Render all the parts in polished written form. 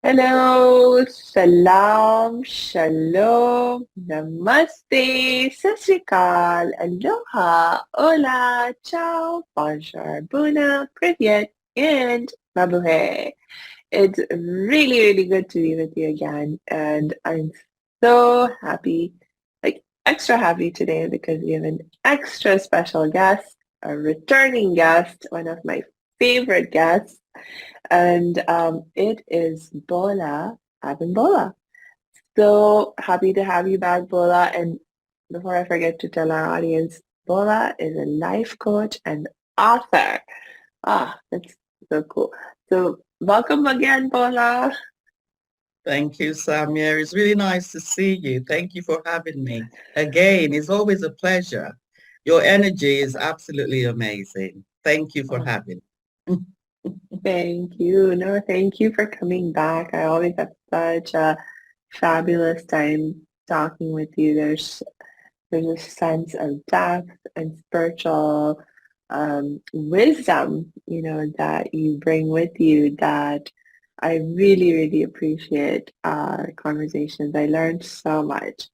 Hello, salam, shalom, namaste, sastrikal, aloha, hola, ciao, bonjour, buna, privyet, and mabuhay. It's really, really good to be with you again, and I'm so happy, like extra happy today because we have an extra special guest, a returning guest, one of my favorite guests. And it is Bola Abimbola. So happy to have you back, Bola. And before I forget to tell our audience, Bola is a life coach and author. That's so cool. So welcome again, Bola. Thank you, Samia. It's really nice to see you. Thank you for having me. Again, it's always a pleasure. Your energy is absolutely amazing. Thank you for Oh, having me. thank you. No, thank you for coming back. I always have such a fabulous time talking with you. There's a sense of depth and spiritual wisdom, that you bring with you that I really, really appreciate our conversations. I learned so much.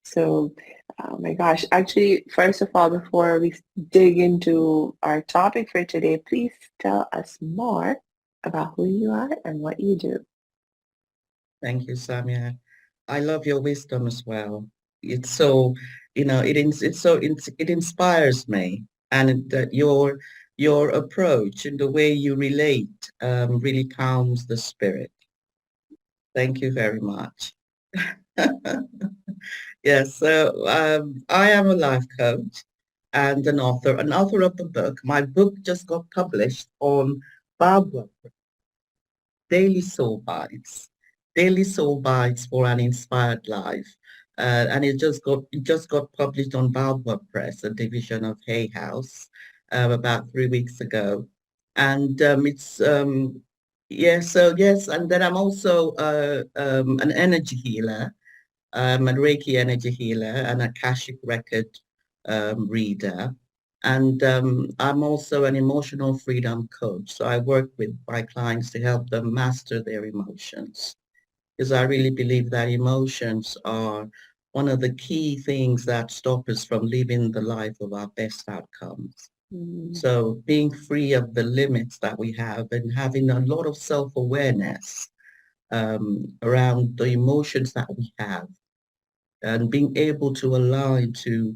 So, oh my gosh, actually, first of all, before we dig into our topic for today, please tell us more about who you are and what you do. Thank you, Samia. I love your wisdom as well. It's so, it inspires me, and that your approach and the way you relate really calms the spirit. Thank you very much. Yes, so I am a life coach and an author of the book. My book just got published on Barbara, Daily Soul Bites for an Inspired Life. And it just got published on Balboa Press, a division of Hay House, about 3 weeks ago. And yes, and then I'm also an energy healer, a Reiki energy healer and a Akashic record reader. And I'm also an emotional freedom coach. So I work with my clients to help them master their emotions. Because I really believe that emotions are one of the key things that stop us from living the life of our best outcomes. Mm, So being free of the limits that we have and having a lot of self-awareness around the emotions that we have and being able to align to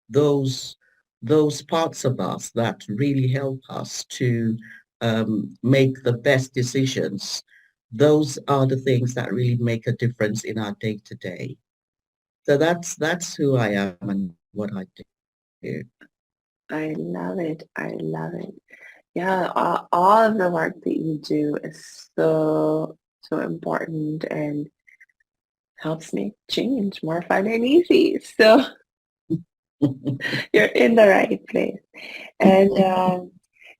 those those parts of us that really help us to make the best decisions. Those are the things that really make a difference in our day to day. So that's who I am and what I do. I love it. I love it. Yeah, all of the work that you do is so, so important and helps make change more fun and easy. So you're in the right place. And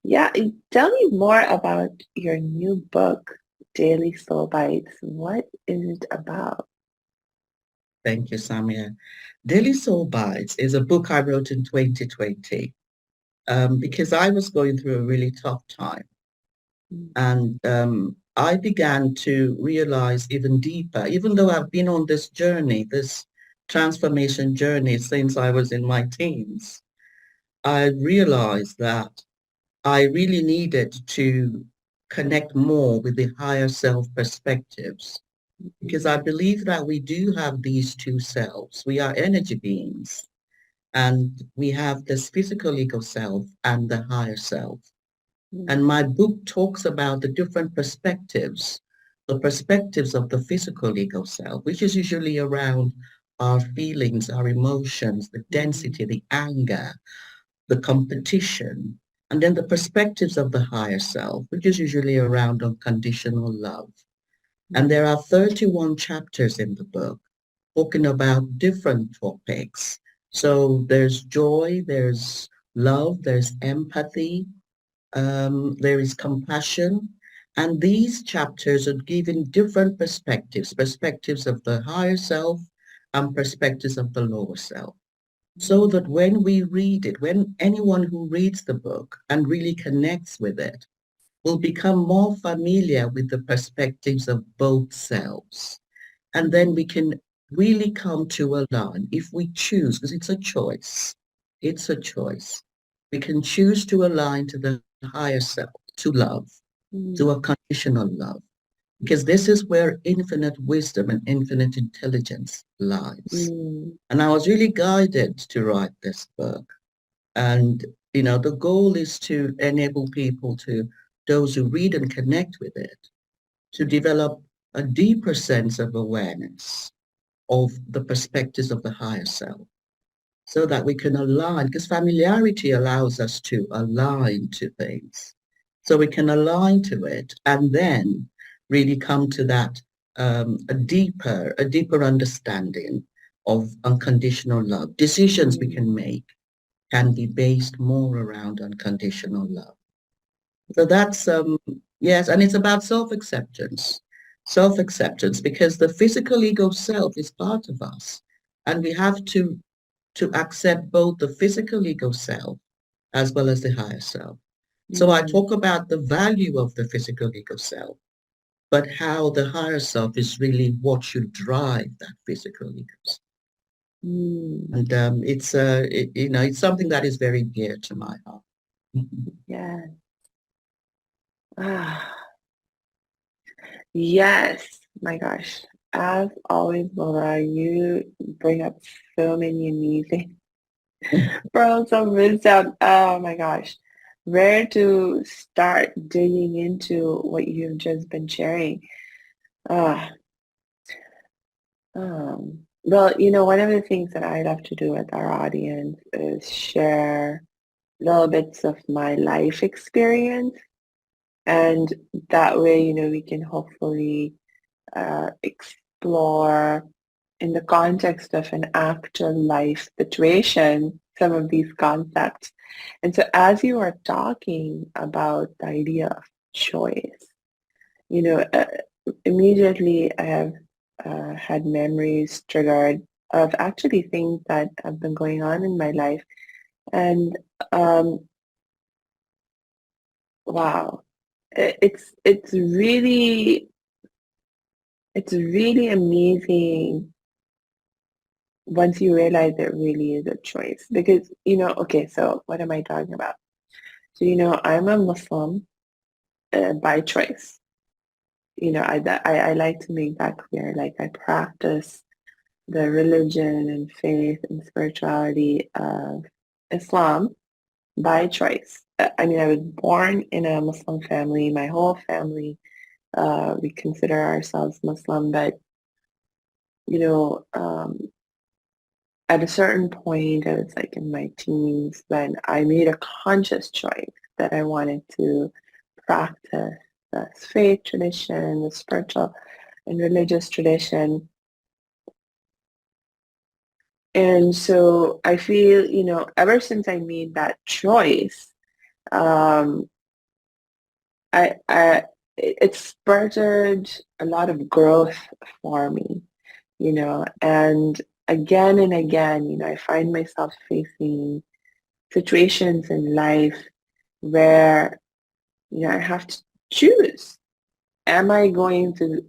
yeah, tell me more about your new book, Daily Soul Bites. What is it about? Thank you, Samia. Daily Soul Bites is a book I wrote in 2020 because I was going through a really tough time. Mm, And I began to realize even deeper, even though I've been on this journey, this transformation journey since I was in my teens, I realized that I really needed to connect more with the higher self perspectives because I believe that we do have these two selves. We are energy beings and we have this physical ego self and the higher self. mm, And my book talks about the different perspectives, the perspectives of the physical ego self, which is usually around our feelings, our emotions, the mm, density, the anger, the competition, and then the perspectives of the higher self, which is usually around unconditional love. And mm, there are 31 chapters in the book talking about different topics. So there's joy, there's love, there's empathy, there is compassion. And these chapters are giving different perspectives, perspectives of the higher self and perspectives of the lower self. So mm, that when we read it, when anyone who reads the book and really connects with it, will become more familiar with the perspectives of both selves. And then we can really come to align if we choose, because it's a choice. It's a choice. We can choose to align to the higher self, to love, to Mm. a conditional love, because this is where infinite wisdom and infinite intelligence lies. Mm. And I was really guided to write this book. And, the goal is to enable people to, those who read and connect with it, to develop a deeper sense of awareness of the perspectives of the higher self so that we can align, because familiarity allows us to align to things. So we can align to it and then really come to that a deeper understanding of unconditional love. Decisions we Mm. can make can be based more around unconditional love. So that's, yes, and it's about self-acceptance, because the physical ego self is part of us. And we have to accept both the physical ego self as well as the higher self. So I Mm. talk about the value of the physical ego self, but how the higher self is really what should drive that physical ego self. Mm. And it's something that is very dear to my heart. Yeah. Ah, yes. My gosh. As always, Bola, you bring up so many amazing pearls of wisdom. Oh my gosh. Where to start digging into what you've just been sharing? Ah, well, one of the things that I love to do with our audience is share little bits of my life experience. And that way, we can hopefully explore in the context of an actual life situation some of these concepts. And so as you are talking about the idea of choice, you know, uh, immediately I have had memories triggered of actually things that have been going on in my life. And wow, it's really amazing once you realize it really is a choice. Because, okay, so what am I talking about? So, I'm a Muslim by choice. I like to make that clear. Like, I practice the religion and faith and spirituality of Islam by choice. I mean, I was born in a Muslim family. My whole family, we consider ourselves Muslim, but, you know, um, at a certain point, I was like in my teens when I made a conscious choice that I wanted to practice the faith tradition, the spiritual and religious tradition. And so I feel, ever since I made that choice, um, I it spurred a lot of growth for me, and again and again, I find myself facing situations in life where, I have to choose. Am I going to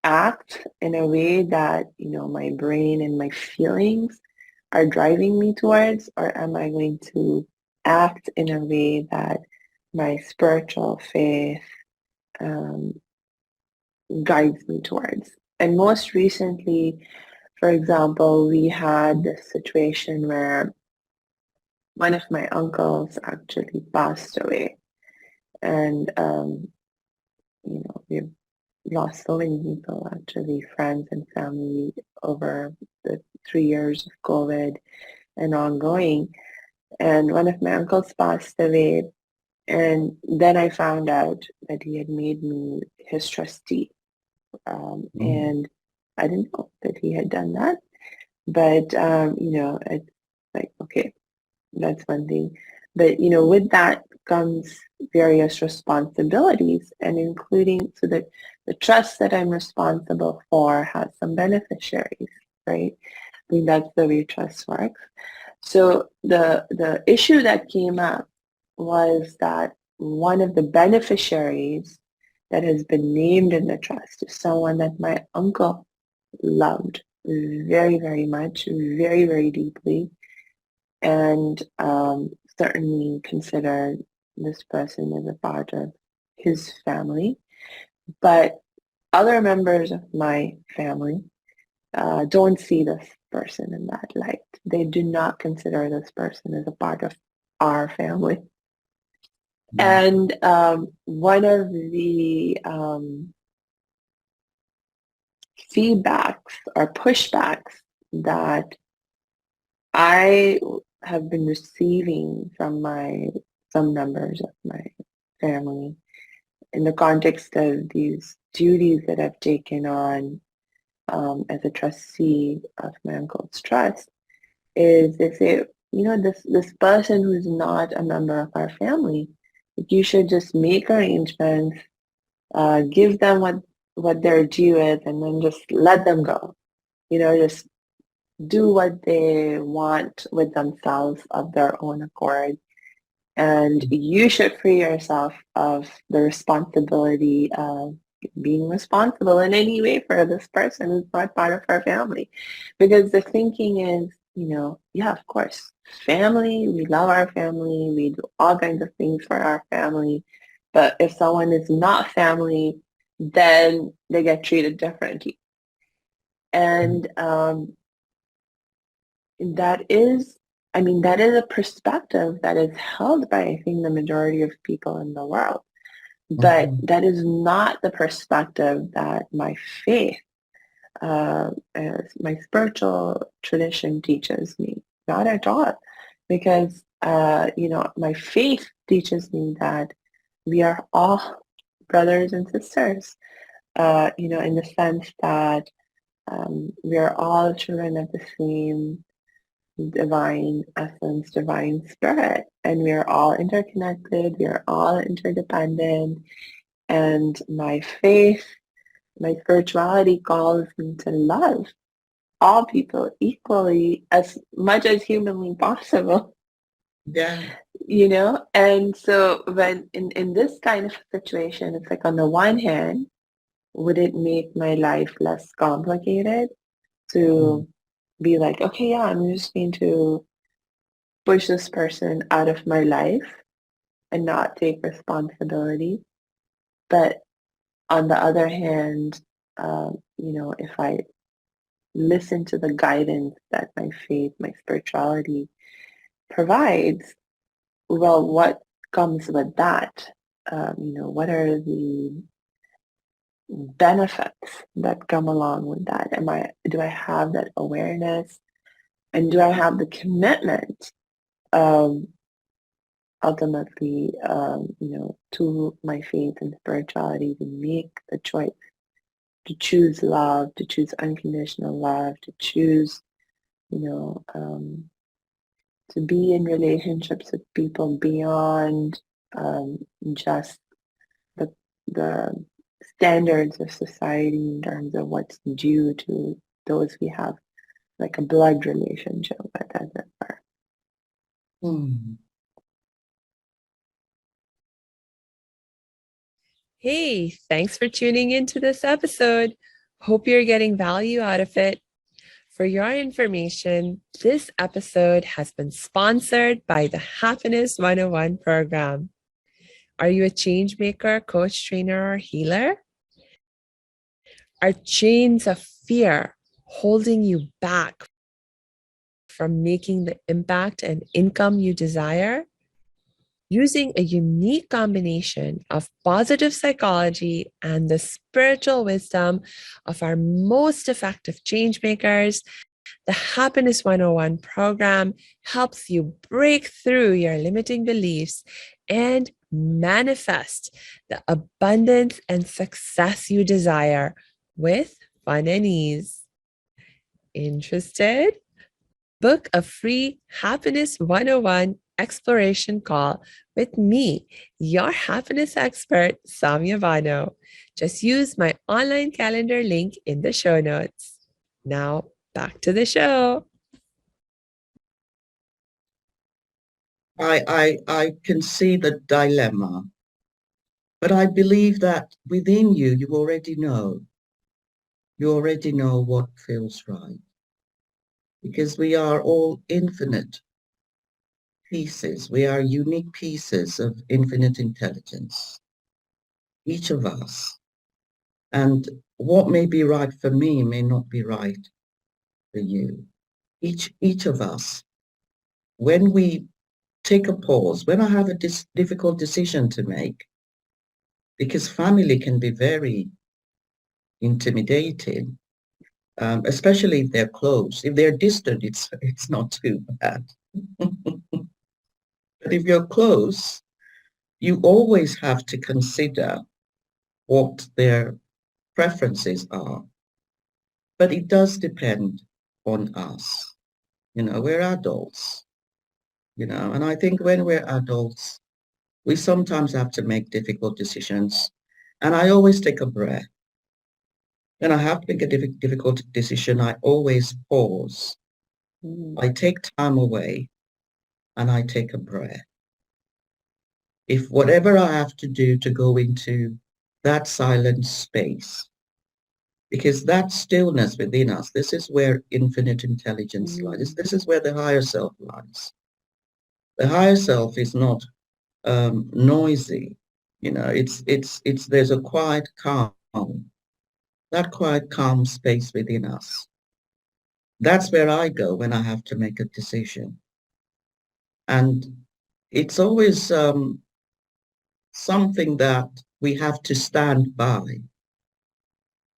act in a way that, my brain and my feelings are driving me towards, or am I going to act in a way that my spiritual faith um, guides me towards? And most recently, for example, we had this situation where one of my uncles actually passed away. And, we've lost so many people, actually, friends and family, over the 3 years of COVID and ongoing. And one of my uncles passed away. And then I found out that he had made me his trustee. Mm. And I didn't know that he had done that. But, it's like, okay, that's one thing. But, with that comes various responsibilities, and including, so that the trust that I'm responsible for has some beneficiaries, right? I mean, that's the way trust works. So the issue that came up was that one of the beneficiaries that has been named in the trust is someone that my uncle loved very, very much, very, very deeply, and certainly considered this person as a part of his family. But other members of my family don't see this person in that light. They do not consider this person as a part of our family. And one of the feedbacks or pushbacks that I have been receiving from some members of my family in the context of these duties that I've taken on as a trustee of my uncle's trust is they say, this person who's not a member of our family, you should just make arrangements, give them what their due is, and then just let them go. Just do what they want with themselves of their own accord. And you should free yourself of the responsibility of being responsible in any way for this person who's not part of our family. Because the thinking is, yeah, of course, family, we love our family, we do all kinds of things for our family. But if someone is not family, then they get treated differently. And that is a perspective that is held by, I think, the majority of people in the world. But that is not the perspective that my faith, as my spiritual tradition teaches me. Not at all. Because, my faith teaches me that we are all brothers and sisters, in the sense that we are all children of the same divine essence, divine spirit, and we are all interconnected, we are all interdependent, and my faith, my spirituality calls me to love all people equally as much as humanly possible. Yeah. And so when in this kind of situation, it's like on the one hand, would it make my life less complicated to be like, okay, yeah, I'm just going to push this person out of my life and not take responsibility. But on the other hand, if I listen to the guidance that my faith, my spirituality provides, well, what comes with that? What are the benefits that come along with that? Do I have that awareness, and do I have the commitment ultimately, to my faith and spirituality to make the choice to choose love, to choose unconditional love, to choose, to be in relationships with people beyond just the the standards of society in terms of what's due to those we have like a blood relationship with, as it were. Hey, thanks for tuning into this episode. Hope you're getting value out of it. For your information, this episode has been sponsored by the Happiness 101 program. Are you a change maker, coach, trainer, or healer? Are chains of fear holding you back from making the impact and income you desire? Using a unique combination of positive psychology and the spiritual wisdom of our most effective change makers, the Happiness 101 program helps you break through your limiting beliefs and manifest the abundance and success you desire with fun and ease. Interested? Book a free Happiness 101 exploration call with me, your happiness expert, Samia Bano. Just use my online calendar link in the show notes. Now, back to the show. I can see the dilemma, but I believe that within you, you already know. You already know what feels right, because we are all infinite pieces. We are unique pieces of infinite intelligence, each of us. And what may be right for me may not be right for you. Each of us, when we take a pause, when I have a difficult decision to make, because family can be very intimidating, especially if they're close. If they're distant, it's not too bad. But if you're close, you always have to consider what their preferences are. But it does depend on us. We're adults, and I think when we're adults, we sometimes have to make difficult decisions. And I always take a breath. When I have to make a difficult decision, I always pause. I take time away and I take a breath. If whatever I have to do to go into that silent space, because that stillness within us, this is where infinite intelligence lies. This is where the higher self lies. The higher self is not noisy. There's a quiet calm, that quiet calm space within us. That's where I go when I have to make a decision. And it's always something that we have to stand by,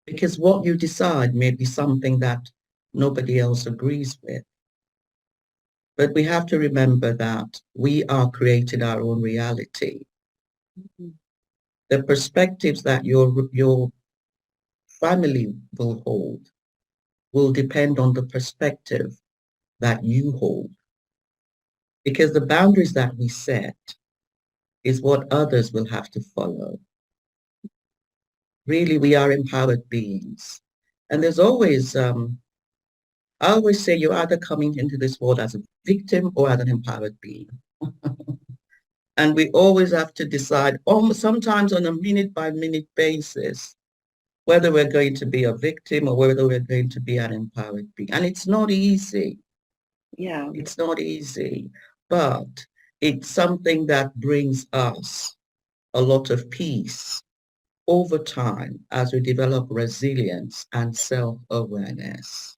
because what you decide may be something that nobody else agrees with. But we have to remember that we are creating our own reality. The perspectives that your family will hold will depend on the perspective that you hold. Because the boundaries that we set is what others will have to follow. Really, we are empowered beings. And there's always, I always say you're either coming into this world as a victim or as an empowered being. And we always have to decide, sometimes on a minute-by-minute basis, whether we're going to be a victim or whether we're going to be an empowered being. And it's not easy. Yeah. It's not easy, but it's something that brings us a lot of peace over time as we develop resilience and self-awareness.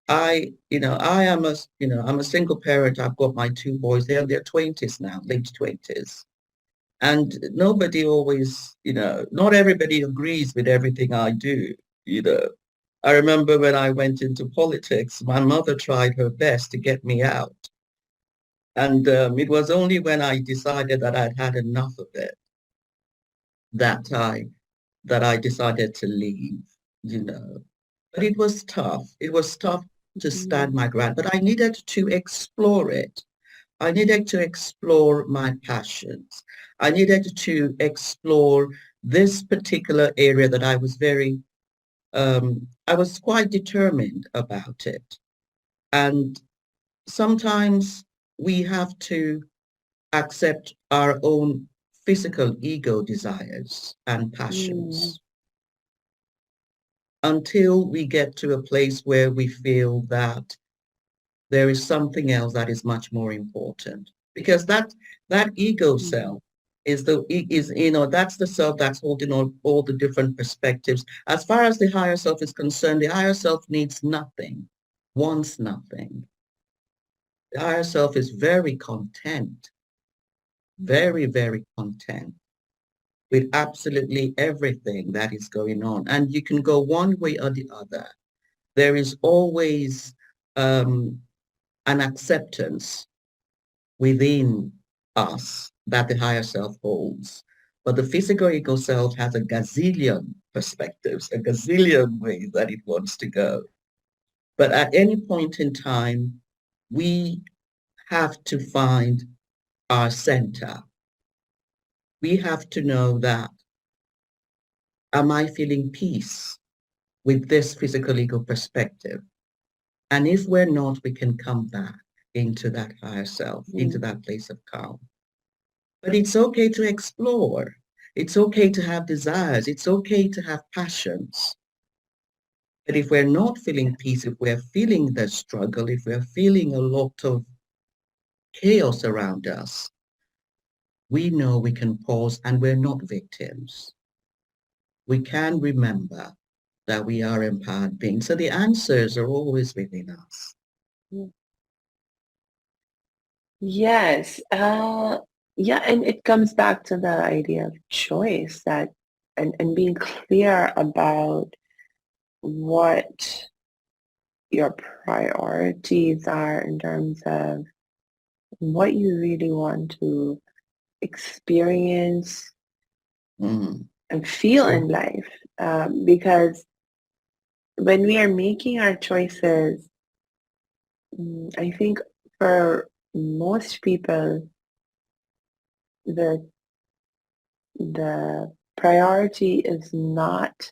I'm a single parent. I've got my two boys. They're in their 20s now, late 20s. And nobody always, not everybody agrees with everything I do. I remember when I went into politics, my mother tried her best to get me out. And it was only when I decided that I'd had enough of it that I decided to leave. But it was tough. It was tough to stand my ground, but I needed to explore it. I needed to explore my passions. I needed to explore this particular area that I was I was quite determined about it. And sometimes we have to accept our own physical ego desires and passions until we get to a place where we feel that there is something else that is much more important, because that ego self is that's the self that's holding all the different perspectives. As far as the higher self is concerned, the higher self needs nothing, wants nothing. The higher self is very content, very, very content with absolutely everything that is going on. And you can go one way or the other. There is always an acceptance within us that the higher self holds. But the physical ego self has a gazillion perspectives, a gazillion ways that it wants to go. But at any point in time, we have to find our center. We have to know that, am I feeling peace with this physical ego perspective? And if we're not, we can come back. into that higher self, into that place of calm. But it's okay to explore. It's okay to have desires. It's okay to have passions. But if we're not feeling peace, if we're feeling the struggle, if we're feeling a lot of chaos around us, we know we can pause and we're not victims. We can remember that we are empowered beings. So the answers are always within us. Yes. Yeah, and it comes back to the idea of choice that and being clear about what your priorities are in terms of what you really want to experience Mm, and feel true. in life. Because when we are making our choices, I think for most people, the the priority is not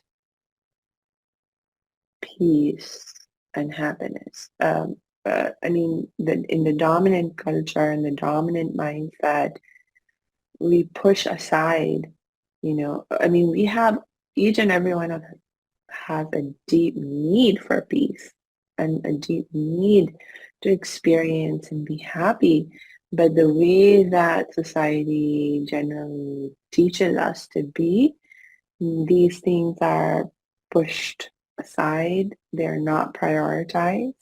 peace and happiness. I mean, in the dominant culture and the dominant mindset, we push aside, I mean, we have each and every one of us has a deep need for peace and a deep need to experience and be happy. But the way that society generally teaches us to be, these things are pushed aside. They're not prioritized.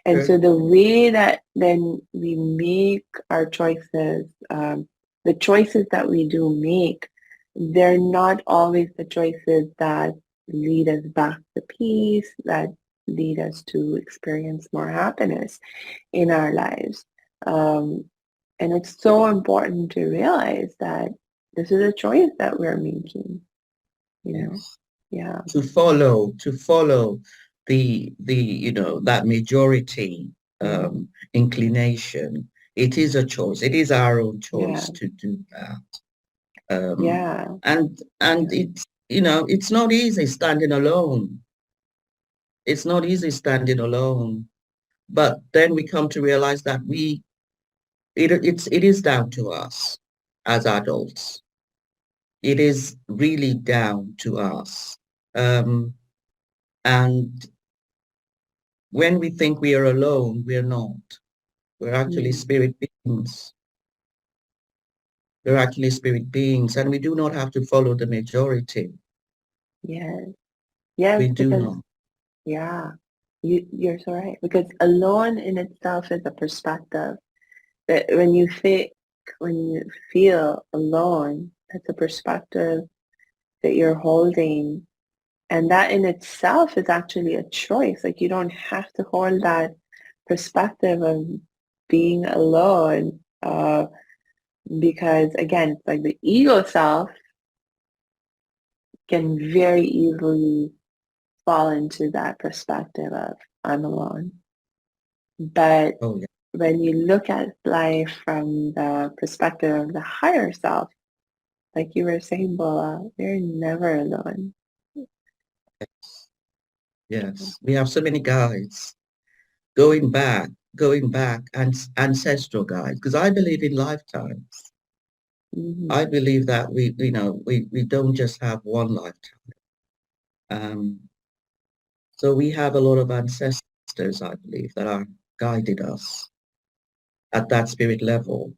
And True. so the way that then we make our choices, the choices that we do make, they're not always the choices that lead us back to peace, that lead us to experience more happiness in our lives. Um, and it's so important to realize that this is a choice that we're making, you know? Yes. Yeah. To follow that majority Mm, inclination. It is a choice. It is our own yeah. choice to do that. Um, Yeah. and Yeah. it's not easy standing alone. It's not easy standing alone. But then we come to realize that it is down to us as adults. It is really down to us. And when we think we are alone, we're not. We're actually Mm, spirit beings. We're actually spirit beings, and we do not have to follow the majority. yes. Yes, We do because not. yeah, you're so right. Because alone in itself is a perspective. That when you feel alone, that's a perspective that you're holding. And that in itself is actually a choice. Like you don't have to hold that perspective of being alone. Because again, like the ego self can very easily fall into that perspective of I'm alone. But Oh, yeah. when you look at life from the perspective of the higher self, like you were saying, Bola, you're never alone. Yes. We have so many guides going back and ancestral guides, because I believe in lifetimes. I Mm-hmm. believe that we don't just have one lifetime. Um, so we have a lot of ancestors, I believe, that are guided us at that spirit level.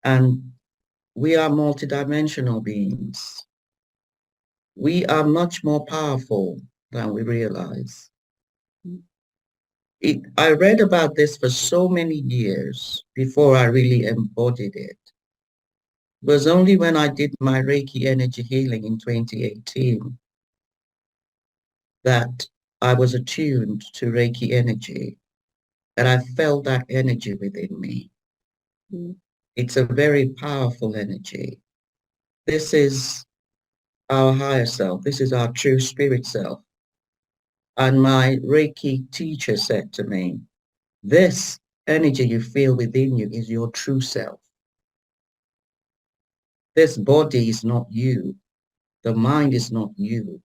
And we are multidimensional beings. We are much more powerful than we realize. I read about this for so many years before I really embodied it. It was only when I did my Reiki energy healing in 2018 that I was attuned to Reiki energy, that I felt that energy within me. Mm-hmm. It's a very powerful energy. This is our higher self. This is our true spirit self. And my Reiki teacher said to me, this energy you feel within you is your true self. This body is not you. The mind is not you.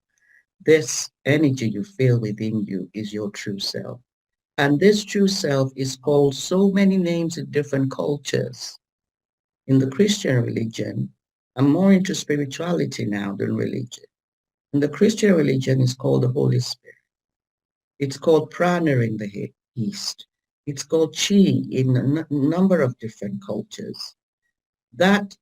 This energy you feel within you is your true self. And this true self is called so many names in different cultures. In the Christian religion, I'm more into spirituality now than religion. In the Christian religion, it's called the Holy Spirit. It's called prana in the East. It's called chi in a number of different cultures. That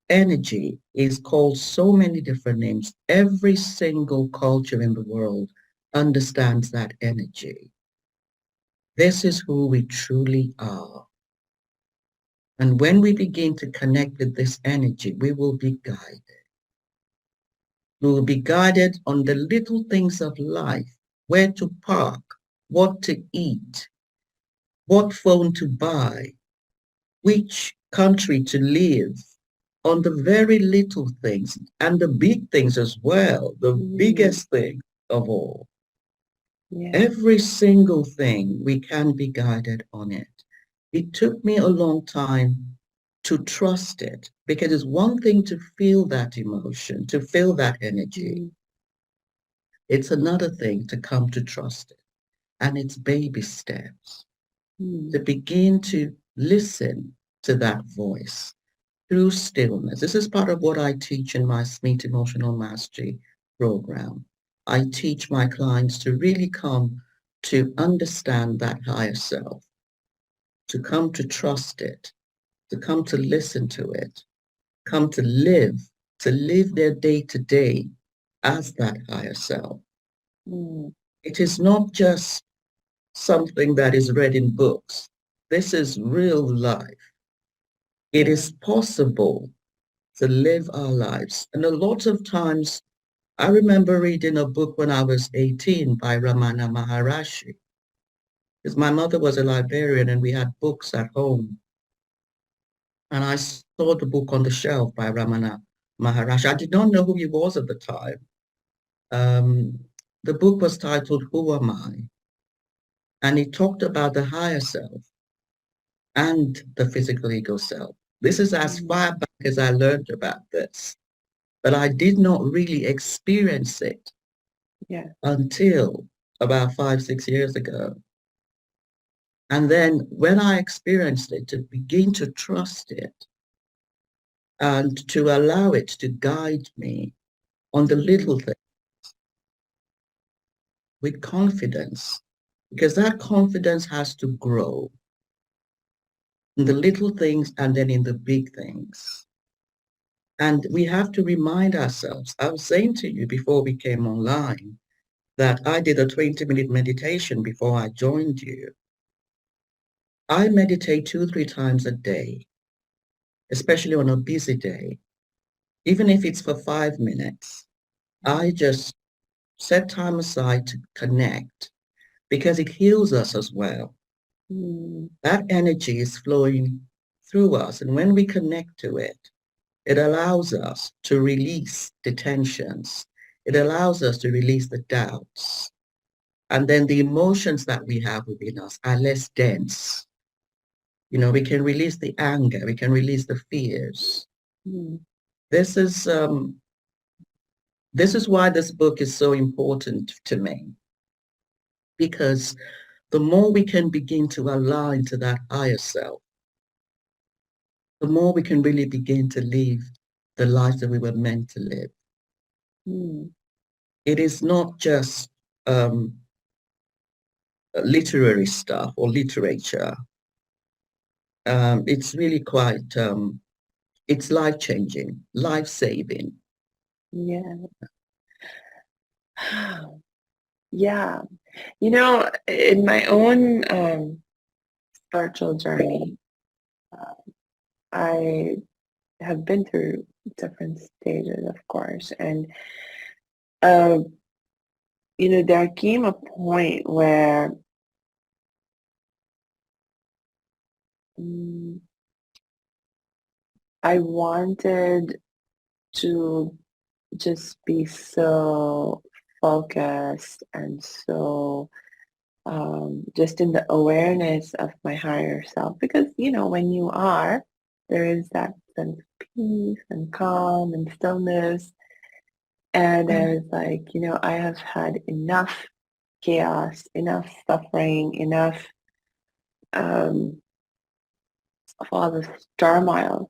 energy is called so many different names. Every single culture in the world understands that energy. This is who we truly are. And when we begin to connect with this energy, we will be guided. We will be guided on the little things of life, where to park, what to eat, what phone to buy, which country to live, on the very little things and the big things as well, the biggest thing of all. Yeah. Every single thing we can be guided on it. It took me a long time to trust it, because it's one thing to feel that emotion, to feel that energy. It's another thing to come to trust it. And it's baby steps to begin to listen to that voice through stillness. This is part of what I teach in my SMITT Emotional Mastery program. I teach my clients to really come to understand that higher self, to come to trust it, to come to listen to it, come to live their day to day as that higher self. It is not just something that is read in books. This is real life. It is possible to live our lives. And a lot of times, I remember reading a book when I was 18 by Ramana Maharishi, because my mother was a librarian and we had books at home. And I saw the book on the shelf by Ramana Maharishi. I did not know who he was at the time. The book was titled, Who Am I? And he talked about the higher self and the physical ego self. This is as far back as I learned about this, but I did not really experience it until about 5-6 years ago. And then when I experienced it, to begin to trust it and to allow it to guide me on the little things with confidence, because that confidence has to grow in the little things and then in the big things. And we have to remind ourselves, I was saying to you before we came online, that I did a 20-minute meditation before I joined you. I meditate 2-3 times a day, especially on a busy day. Even if it's for 5 minutes, I just set time aside to connect, because it heals us as well. That energy is flowing through us. And when we connect to it, it allows us to release the tensions. It allows us to release the doubts. And then the emotions that we have within us are less dense. You know, we can release the anger, we can release the fears. This is why this book is so important to me, because the more we can begin to align to that higher self, the more we can really begin to live the life that we were meant to live. It is not just literary stuff or literature. It's really quite, it's life-changing, life-saving. Yeah. Yeah. You know, in my own spiritual journey, I have been through different stages, of course. And, you know, there came a point where I wanted to just be so focused and so just in the awareness of my higher self, because you know when you are, there is that sense of peace and calm and stillness, and I was like, you know, I have had enough chaos, enough suffering, enough of all this turmoil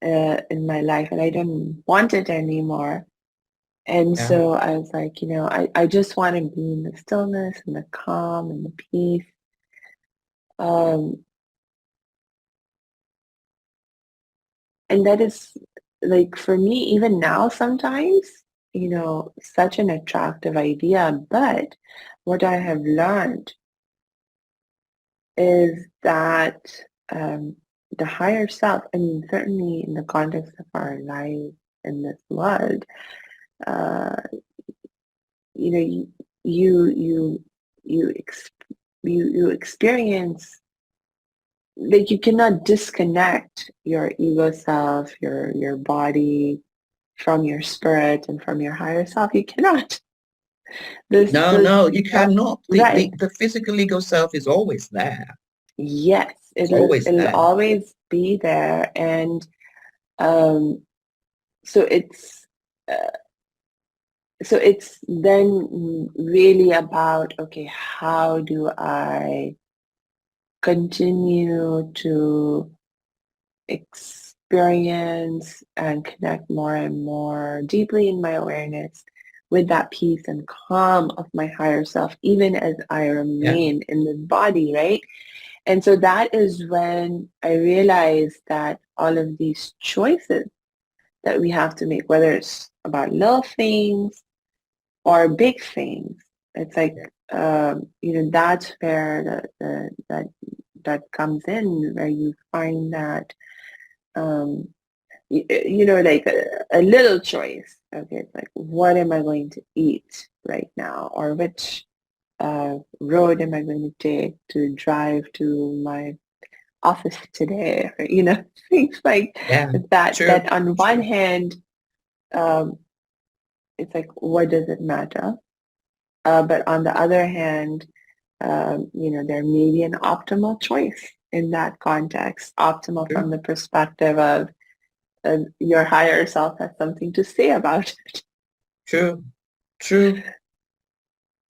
in my life, and I didn't want it anymore. And Yeah. so I was like, I just want to be in the stillness and the calm and the peace. Um, and that is like for me, even now, sometimes, such an attractive idea. But what I have learned is that the higher self, I mean, certainly in the context of our life in this world, uh, you know, you ex- you experience, like, you cannot disconnect your ego self, your body from your spirit and from your higher self. You cannot. No, you That cannot. right. The physical ego self is always there. Yes, It's always it'll there. always be there, and um, so uh, it's then really about, okay, how do I continue to experience and connect more and more deeply in my awareness with that peace and calm of my higher self, even as I Yeah. remain in this body, right? And so that is when I realized that all of these choices that we have to make, whether it's about little things or big things, it's like, that's where that comes in, where you find that, um, like a little choice. Okay, it's like, what am I going to eat right now? Or which road am I going to take to drive to my office today? Or, things like Yeah. that, True. that on one hand, um, it's like, what does it matter? But on the other hand, there may be an optimal choice in that context, optimal from True. the perspective of your higher self has something to say about it, True. True.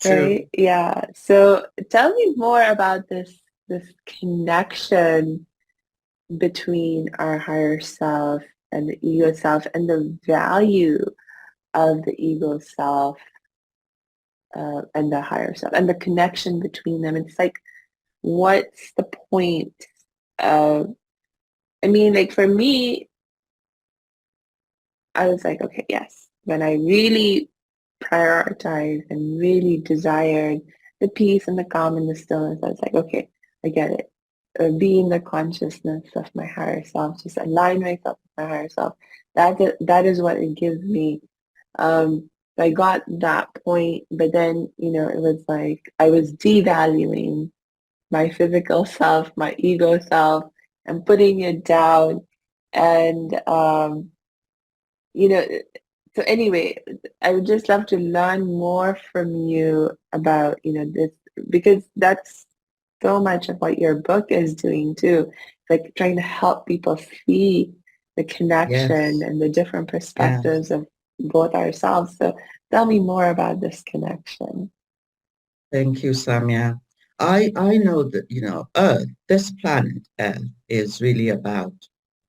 True. right? Yeah. So tell me more about this connection between our higher self and the ego self, and the value of the ego self and the higher self, and the connection between them. It's like, what's the point of, I mean, like, for me, I was like, okay, yes, when I really prioritized and really desired the peace and the calm and the stillness, I was like, okay, I get it. Be in the consciousness of my higher self, just align myself with my higher self. That is what it gives me. I got that point, but then, it was like I was devaluing my physical self, my ego self, and putting it down. And, you know, so anyway, I would just love to learn more from you about, this, because that's so much of what your book is doing too, like trying to help people see the connection Yes. and the different Yes. perspectives of both ourselves. So tell me more about this connection. Thank you, Samia. I know that, Earth, this planet Earth, is really about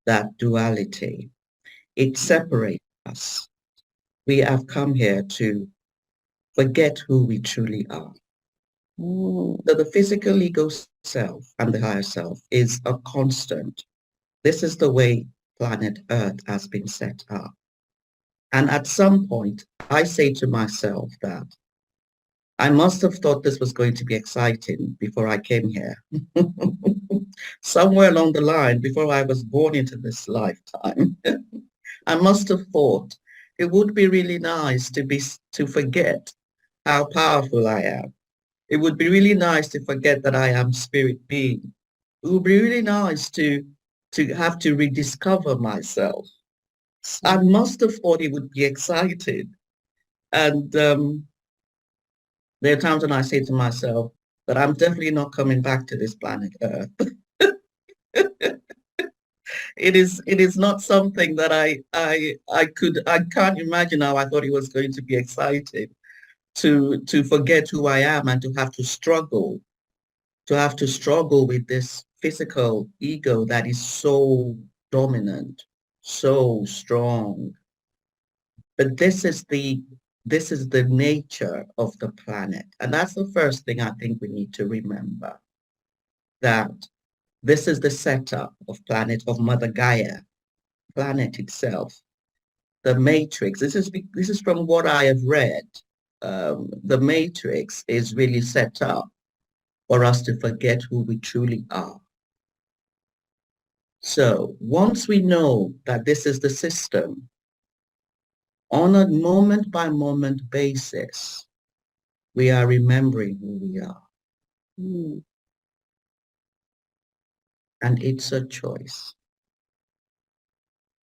that duality. It separates us. We have come here to forget who we truly are. Mm, So the physical ego self and the higher self is a constant. This is the way planet Earth has been set up. And at some point, I say to myself that I must have thought this was going to be exciting before I came here. Somewhere along the line, before I was born into this lifetime, I must have thought it would be really nice to forget how powerful I am. It would be really nice to forget that I am spirit being. It would be really nice to have to rediscover myself. I mm, must have thought it would be exciting. And there are times when I say to myself that I'm definitely not coming back to this planet Earth. It is not something that I can't imagine how I thought it was going to be exciting. to forget who I am and to have to struggle with this physical ego that is so dominant, so strong. But this is the nature of the planet. And that's the first thing I think we need to remember, that this is the setup of Mother Gaia, planet itself, the matrix. This is from what I have read. The matrix is really set up for us to forget who we truly are. So once we know that this is the system, on a moment by moment basis, we are remembering who we are. Mm. And it's a choice.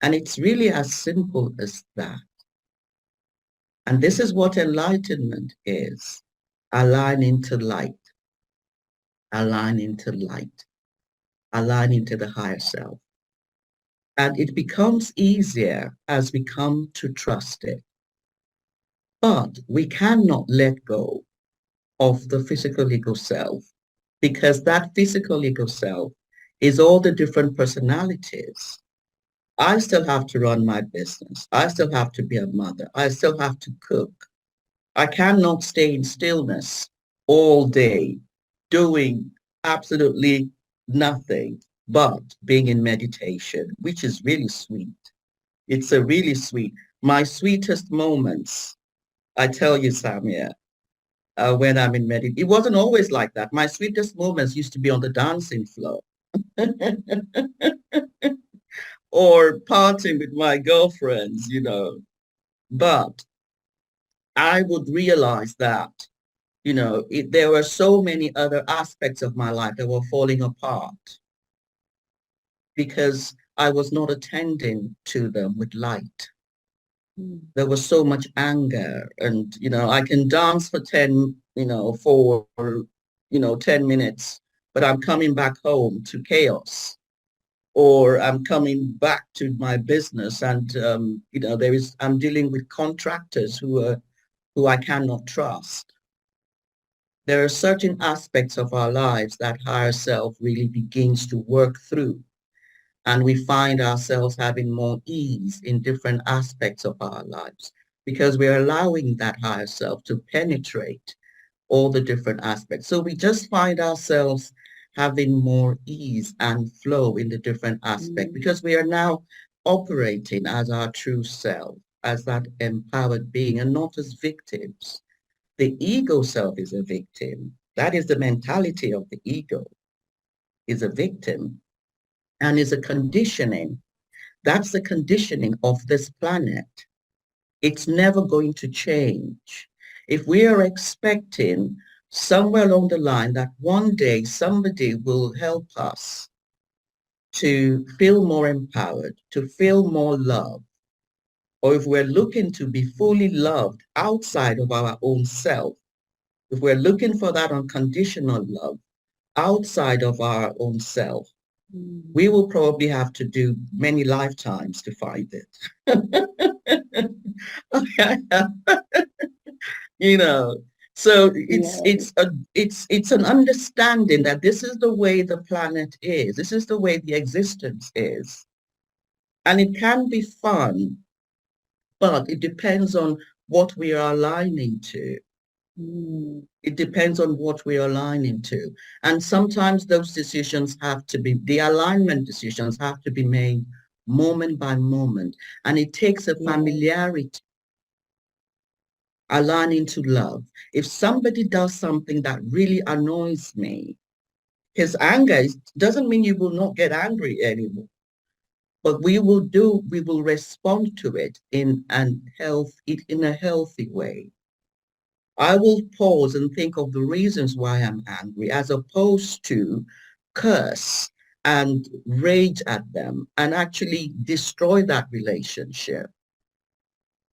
And it's really as simple as that. And this is what enlightenment is: aligning to light, aligning to light, aligning to the higher self. And it becomes easier as we come to trust it. But we cannot let go of the physical ego self, because that physical ego self is all the different personalities. I still have to run my business. I still have to be a mother. I still have to cook. I cannot stay in stillness all day doing absolutely nothing but being in meditation, which is really sweet. It's a really sweet. My sweetest moments, I tell you, Samia, when I'm in meditation, it wasn't always like that. My sweetest moments used to be on the dancing floor or partying with my girlfriends, But I would realize that, there were so many other aspects of my life that were falling apart because I was not attending to them with light. There was so much anger, and, I can dance for 10, for, 10 minutes, but I'm coming back home to chaos, or I'm coming back to my business and, I'm dealing with contractors who I cannot trust. There are certain aspects of our lives that higher self really begins to work through. And we find ourselves having more ease in different aspects of our lives because we're allowing that higher self to penetrate all the different aspects. So we just find ourselves having more ease and flow in the different aspects because we are now operating as our true self, as that empowered being, and not as victims. The ego self is a victim. That is the mentality of the ego, is a victim, and is a conditioning. That's the conditioning of this planet. It's never going to change. If we are expecting somewhere along the line that one day somebody will help us to feel more empowered, to feel more love, or if we're looking to be fully loved outside of our own self, if we're looking for that unconditional love outside of our own self, we will probably have to do many lifetimes to find it. So it's an understanding that this is the way the planet is. This is the way the existence is. And it can be fun, but it depends on what we are aligning to. It depends on what we are aligning to. And sometimes those decisions the alignment decisions have to be made moment by moment. And it takes a familiarity, aligning to love. If somebody does something that really annoys me, his anger doesn't mean you will not get angry anymore. But we will respond to it in a healthy way. I will pause and think of the reasons why I'm angry, as opposed to curse and rage at them and actually destroy that relationship.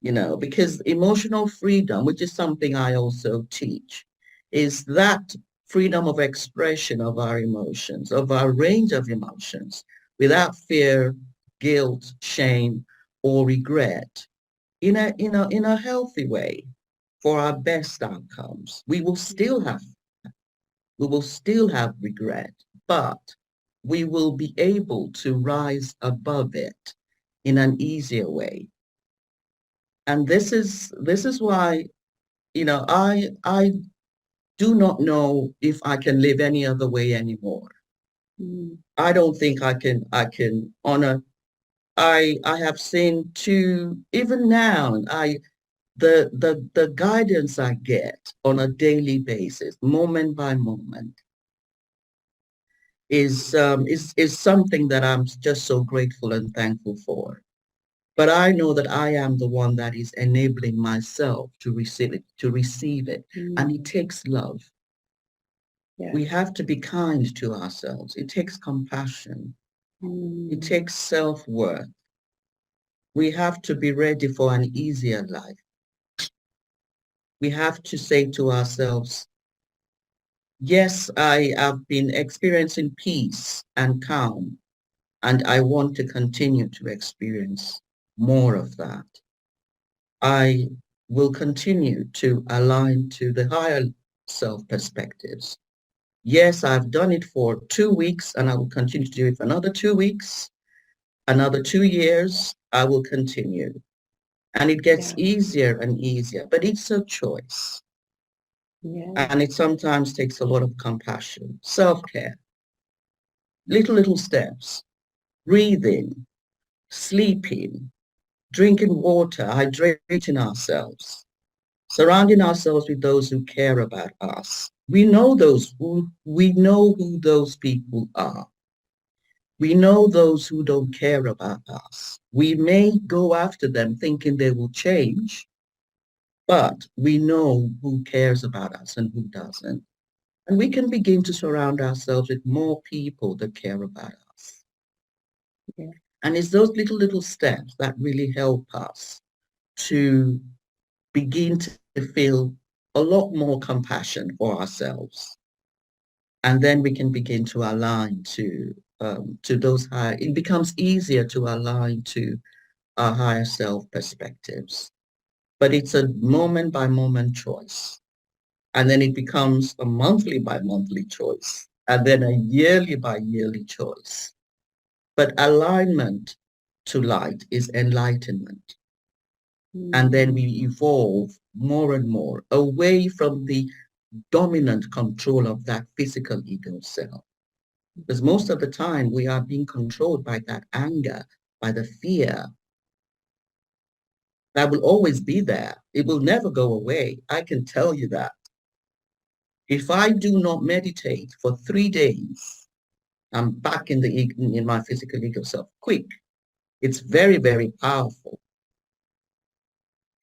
Because emotional freedom, which is something I also teach, is that freedom of expression of our emotions, of our range of emotions, without fear, guilt, shame, or regret, in a healthy way. for our best outcomes. We will still have regret, but we will be able to rise above it in an easier way. And this is why, I do not know if I can live any other way anymore. I don't think I can honor. I have seen even now, the guidance I get on a daily basis, moment by moment, is something that I'm just so grateful and thankful for. But I know that I am the one that is enabling myself to receive it. And it takes love. Yeah. We have to be kind to ourselves. It takes compassion. It takes self-worth. We have to be ready for an easier life. We have to say to ourselves, yes, I have been experiencing peace and calm, and I want to continue to experience more of that. I will continue to align to the higher self perspectives. Yes, I've done it for 2 weeks, and I will continue to do it for another 2 weeks, another 2 years. I will continue. And it gets easier and easier, but it's a choice. And it sometimes takes a lot of compassion, self-care, little steps, breathing, sleeping, drinking water, hydrating ourselves, surrounding ourselves with those who care about us. We know who those people are. We know those who don't care about us. We may go after them thinking they will change, but we know who cares about us and who doesn't. And we can begin to surround ourselves with more people that care about us. Yeah. And it's those little steps that really help us to begin to feel a lot more compassion for ourselves. And then we can begin to align to those higher, it becomes easier to align to our higher self perspectives. But it's a moment by moment choice. And then it becomes a monthly by monthly choice, and then a yearly by yearly choice. But alignment to light is enlightenment. And then we evolve more and more away from the dominant control of that physical ego self. Because most of the time we are being controlled by that anger, by the fear. That will always be there. It will never go away. I can tell you that. If I do not meditate for 3 days, I'm back in my physical ego self. Quick. It's very, very powerful.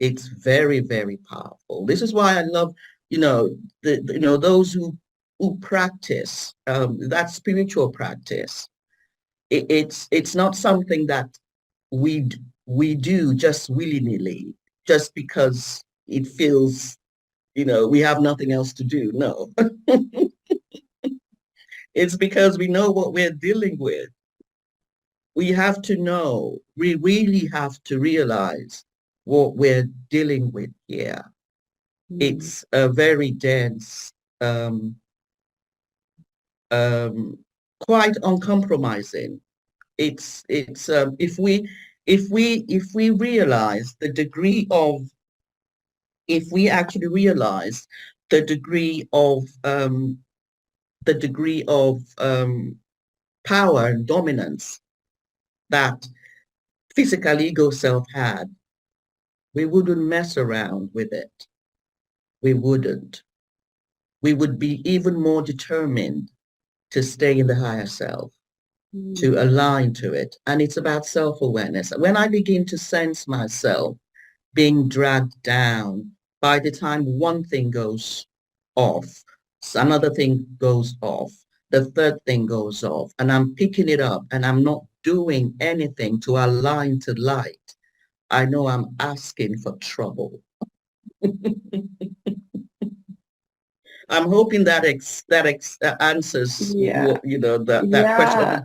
It's very, very powerful. This is why I love, those who practice that spiritual practice. It's not something that we do just willy-nilly, just because it feels, we have nothing else to do. No. It's because we know what we're dealing with. We have to know, we really have to realize what we're dealing with here. It's a very dense, quite uncompromising. It's if we realize the degree of, if we actually realize the degree of power and dominance that physical ego self had, we wouldn't mess around with it. We wouldn't. We would be even more determined to stay in the higher self, to align to it. And it's about self-awareness. When I begin to sense myself being dragged down, by the time one thing goes off, another thing goes off, the third thing goes off, and I'm picking it up and I'm not doing anything to align to light, I know I'm asking for trouble. I'm hoping that answers that question,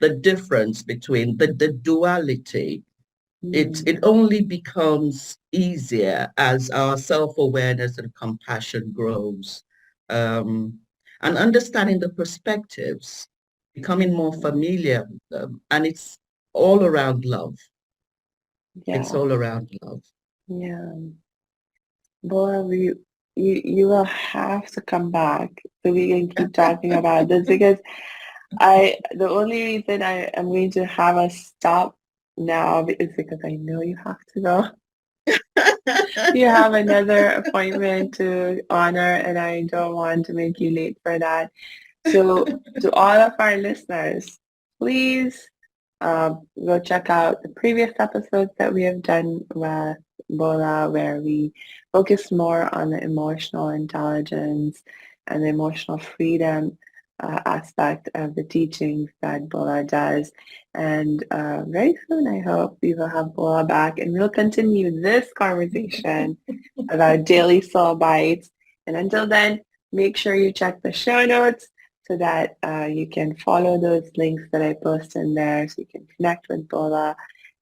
the difference between the duality It only becomes easier as our self-awareness and compassion grows. And understanding the perspectives, becoming more familiar with them. And it's all around love. It's Yeah, all around love. yeah. Bola, you will have to come back so we can keep talking about this because the only reason I am going to have us stop now is because I know you have to go. You have another appointment to honor, and I don't want to make you late for that. So, to all of our listeners, please go check out the previous episodes that we have done with Bola, where we focus more on the emotional intelligence and the emotional freedom aspect of the teachings that Bola does. And very soon, I hope we will have Bola back and we'll continue this conversation about daily soul bites. And until then, make sure you check the show notes so that you can follow those links that I post in there so you can connect with Bola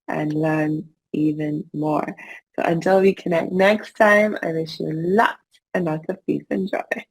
and learn even more. So until we connect next time, I wish you lots and lots of peace and joy.